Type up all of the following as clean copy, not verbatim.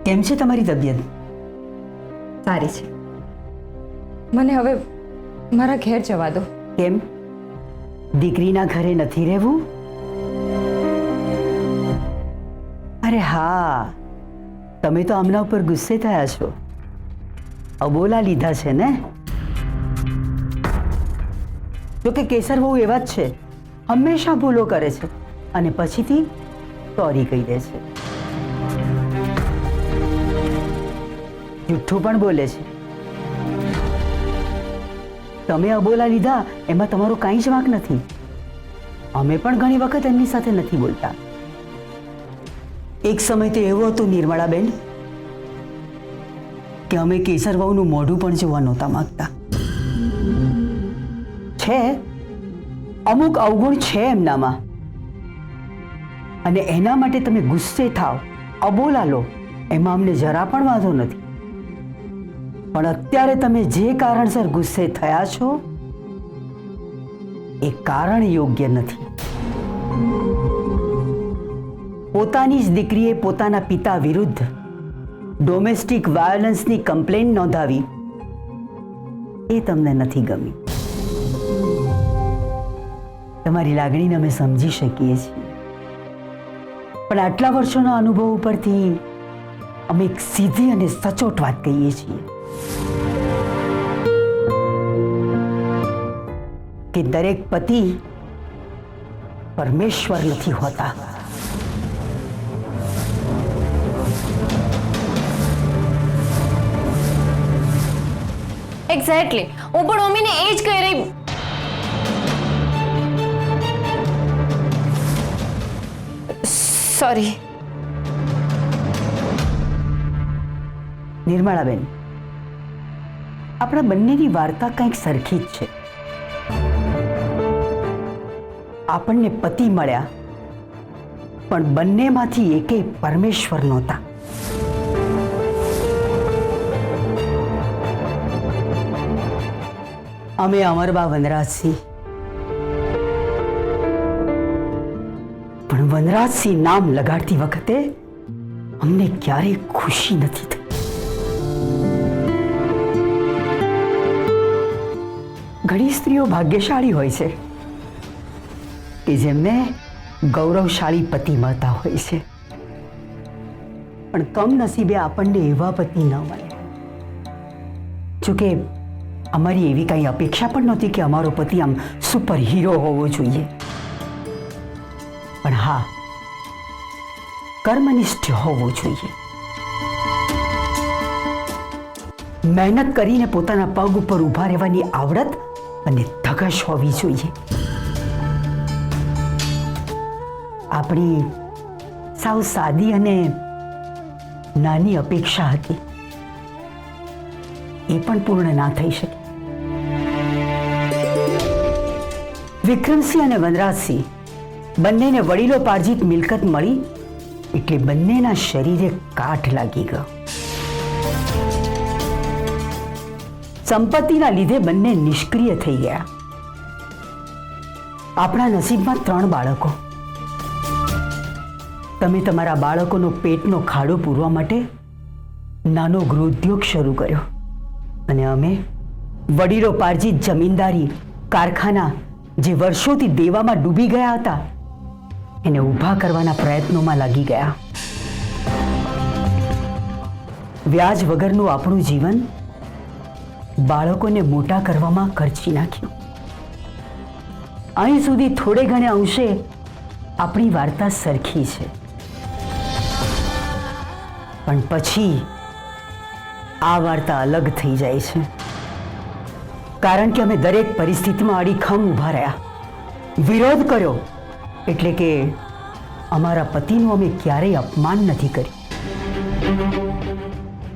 કેમ છે તમારી તબિયત? સારી છે. મને હવે મારા ઘેર જવા દો. કેમ, દીકરીના ઘરે નથી રહેવું? અરે હા, તમે તો આમના ઉપર ગુસ્સે થયા છો, અબોલા લીધા છે ને? જો કે કેસર બહુ એવા જ છે, હંમેશા ભૂલો કરે છે અને પછીથી સોરી કહી દે છે. જુઠ્ઠું પણ બોલે છે. તમે અબોલા લીધા એમાં તમારો કાંઈ જ વાંક નથી. અમે પણ ઘણી વખત એમની સાથે નથી બોલતા. એક સમય તો એવો હતો નિર્મળાબેન કે અમે કેસર વહુનું મોઢું પણ જોવા નહોતા માંગતા. છે અમુક અવગુણ છે એમનામાં, અને એના માટે તમે ગુસ્સે થાવ, અબોલા લો, એમાં અમને જરા પણ વાંધો નથી. પણ અત્યારે તમે જે કારણસર ગુસ્સે થયા છો એ કારણ યોગ્ય નથી. પોતાની જ દીકરીએ પોતાના પિતા વિરુદ્ધ ડોમેસ્ટિક વાયોલન્સની કમ્પ્લેન નોંધાવી એ તમને નથી ગમી. તમારી લાગણીને અમે સમજી શકીએ છીએ, પણ આટલા વર્ષોના અનુભવ ઉપરથી અમે એક સીધી અને સચોટ વાત કહીએ છીએ કે દરેક પતિ પરમેશ્વર નથી હોતા. એક્ઝેક્ટલી, હું પણ મમ્મીને એ જ કહી રહી. સોરી. નિર્મળાબેન, આપણા બંનેની વાર્તા કંઈક સરખી જ છે. આપણને પતિ મળ્યા, પણ બંનેમાંથી એકેય પરમેશ્વર નહોતા. અમે અમરબા વનરાજસિંહ, પણ વનરાજસિંહ નામ લગાડતી વખતે અમને ક્યારેય ખુશી નથી થઈ. ઘણી સ્ત્રીઓ ભાગ્યશાળી હોય છે કે જેમને ગૌરવશાળી પતિ મળતા હોય છે, પણ કમનસીબે આપણને એવા પતિ ન મળે. જોકે અમારી એવી કાંઈ અપેક્ષા પણ નહોતી કે અમારો પતિ આમ સુપર હીરો હોવો જોઈએ, પણ હા, કર્મનિષ્ઠ હોવો જોઈએ. મહેનત કરીને પોતાના પગ ઉપર ઊભા રહેવાની આવડત અને ધગશ હોવી જોઈએ. આપણી સાવ સાદી અને નાની અપેક્ષા હતી, એ પણ પૂર્ણ ના થઈ શકે. વિક્રમસિંહ અને વનરાજસિંહ બંનેને વડીલો પાર્જિત મિલકત મળી એટલે બંનેના શરીરે કાટ લાગી ગયો. સંપત્તિના લીધે બંને નિષ્ક્રિય થઈ ગયા. આપણા નસીબમાં 3 બાળકો. તમે તમારા બાળકોનો પેટનો ખાડો પૂરવા માટે નાનો ગૃહોદ્યોગ શરૂ કર્યો, અને અમે વડીલો પાર્જિત જમીનદારી કારખાના જે વર્ષોથી દેવામાં ડૂબી ગયા હતા એને ઊભા કરવાના પ્રયત્નોમાં લાગી ગયા. વ્યાજ વગરનું આપણું જીવન બાળકોને મોટા કરવામાં ખર્ચી નાખ્યું. અહીં સુધી થોડે ઘણે અંશે આપણી વાર્તા સરખી છે, પણ પછી આ વાર્તા અલગ થઈ જાય છે, કારણ કે અમે દરેક પરિસ્થિતિમાં અડીખમ ઊભા રહ્યા, વિરોધ કર્યો. એટલે કે અમારા પતિનું અમે ક્યારેય અપમાન નથી કર્યું,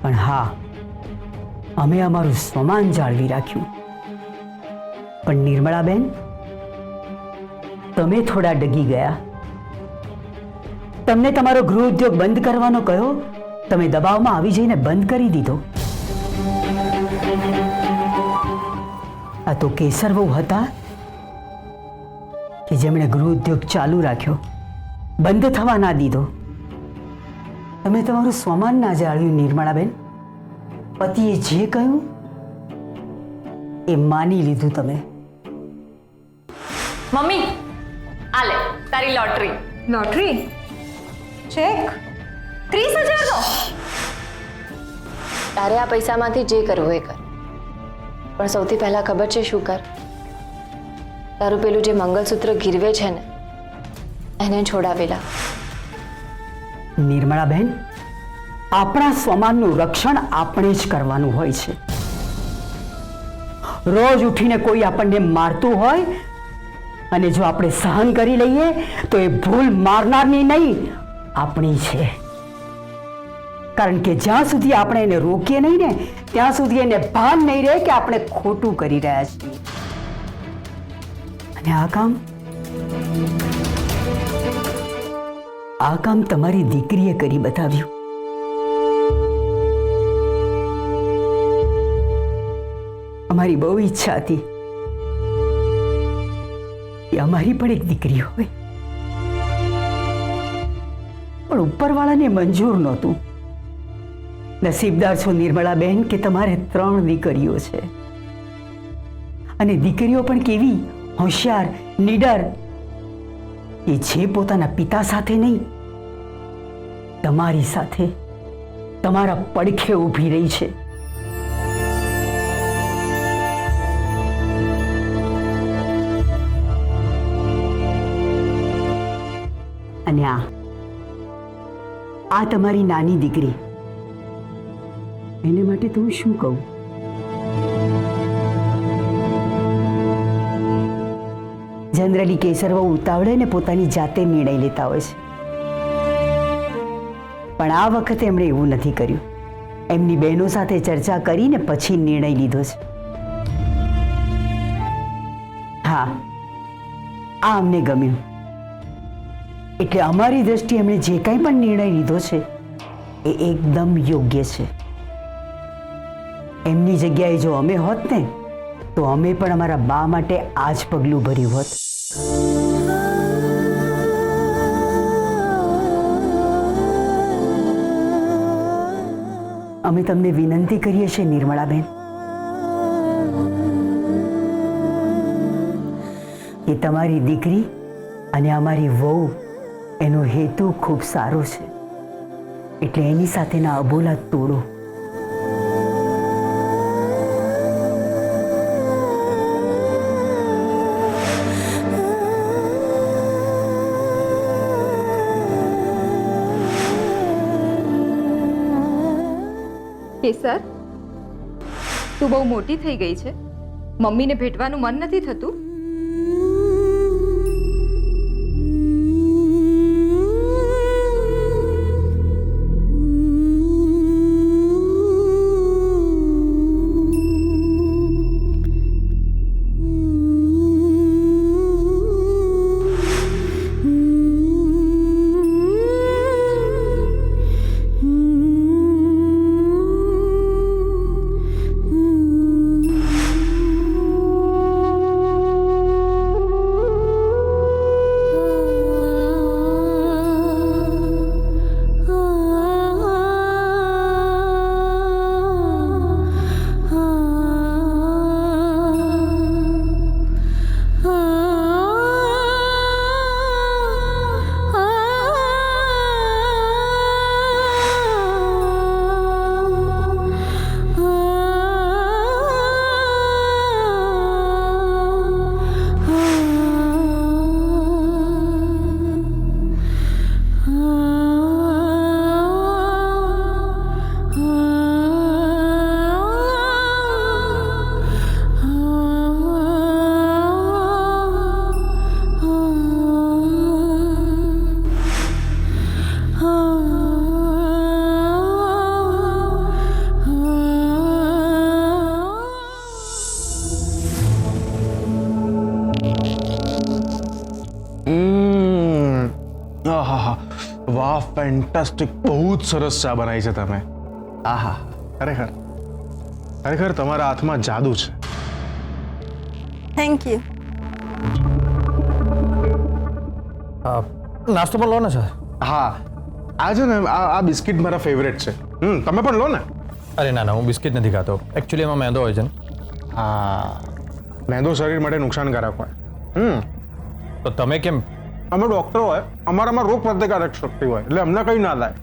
પણ હા, અમે અમારું સ્વમાન જાળવી રાખ્યું. પણ નિર્મળાબેન, તમે થોડા ડગી ગયા. તમને તમારો ગૃહ ઉદ્યોગ બંધ કરવાનો કહ્યો, તમે દબાવમાં આવી જઈને બંધ કરી દીધો. આ તો કેસર વહુ હતા કે જેમણે ગૃહ ઉદ્યોગ ચાલુ રાખ્યો, બંધ થવા ના દીધો. તમે તમારું સ્વમાન ના જાળવ્યું નિર્મળાબેન. પતિએ જે કહ્યું એ માની લીધું તમે. મમ્મી આ લે તારી લોટરી. લોટરી? ચેક? 30,000 નો. તારે આ પૈસામાંથી જે કરવું એ કર, પણ સૌથી પહેલા ખબર છે શું કર? તારું પેલું જે મંગલસૂત્ર ગીરવે છે ને એને છોડાવેલા. નિર્મળાબેન, આપણા સ્વમાનનું રક્ષણ આપણે જ કરવાનું હોય છે. રોજ ઉઠીને કોઈ આપણને મારતું હોય અને જો આપણે સહન કરી લઈએ તો એ ભૂલ મારનારની નહીં, આપણી છે. કારણ કે જ્યાં સુધી આપણે એને રોકીએ નહીં ને ત્યાં સુધી એને ભાન નહીં રહે કે આપણે ખોટું કરી રહ્યા છીએ. અને આ કામ તમારી દીકરીએ કરી બતાવ્યું. અમારી બહુ ઈચ્છા હતી કે અમારી પણ એક દીકરી હોય, પણ ઉપરવાળાને મંજૂર નહોતું. નસીબદાર છો નિર્મળાબેન કે તમારે 3 દીકરીઓ છે, અને દીકરીઓ પણ કેવી હોશિયાર, નીડર, એ જે પોતાના પિતા સાથે નહીં તમારી સાથે, તમારા પડખે ઊભી રહી છે. અને આ તમારી નાની દીકરી, એને માટે તો હું શું કહું? જનરલી કેસરવા ઉતાવળે ને પોતાની જાતે નિર્ણય લેતા હોય છે, પણ આ વખતે એમણે એવું નથી કર્યું. એમની બહેનો સાથે ચર્ચા કરીને પછી નિર્ણય લીધો છે. હા, આ અમને ગમ્યું. એટલે અમારી દ્રષ્ટિએ એમણે જે કંઈ પણ નિર્ણય લીધો છે એ એકદમ યોગ્ય છે. એમની જગ્યાએ જો અમે હોત ને તો અમે પણ અમારા બા માટે આ જ પગલું ભર્યું હોત. અમે તમને વિનંતી કરીએ છીએ નિર્મળાબેન કે તમારી દીકરી અને અમારી વહુ એનો હેતુ ખૂબ સારો છે, એટલે એની સાથેના અબોલા તોડો. કેસર, તું બહુ મોટી થઈ ગઈ છે. મમ્મીને ભેટવાનું મન નથી થતું? વાહ, ફેન્ટાસ્ટિક! બહુ જ સરસ ચા બનાવી છે તમે. આહા, ખરેખર ખરેખર તમારા હાથમાં જાદુ છે. Thank you. નાસ્તો પણ લો ને સર. હા, આ છે ને આ બિસ્કિટ મારા ફેવરેટ છે. તમે પણ લો ને. અરે ના હું બિસ્કિટ નથી ખાતો. એકચ્યુઅલી એમાં મેંદો હોય છે ને. હા, મેંદો શરીર માટે નુકસાનકારક હોય. તો તમે કેમ? અમે ડોક્ટર હોય, અમારામાં રોગ પ્રતિકારક શક્તિ હોય, એટલે અમને કંઈ ના થાય.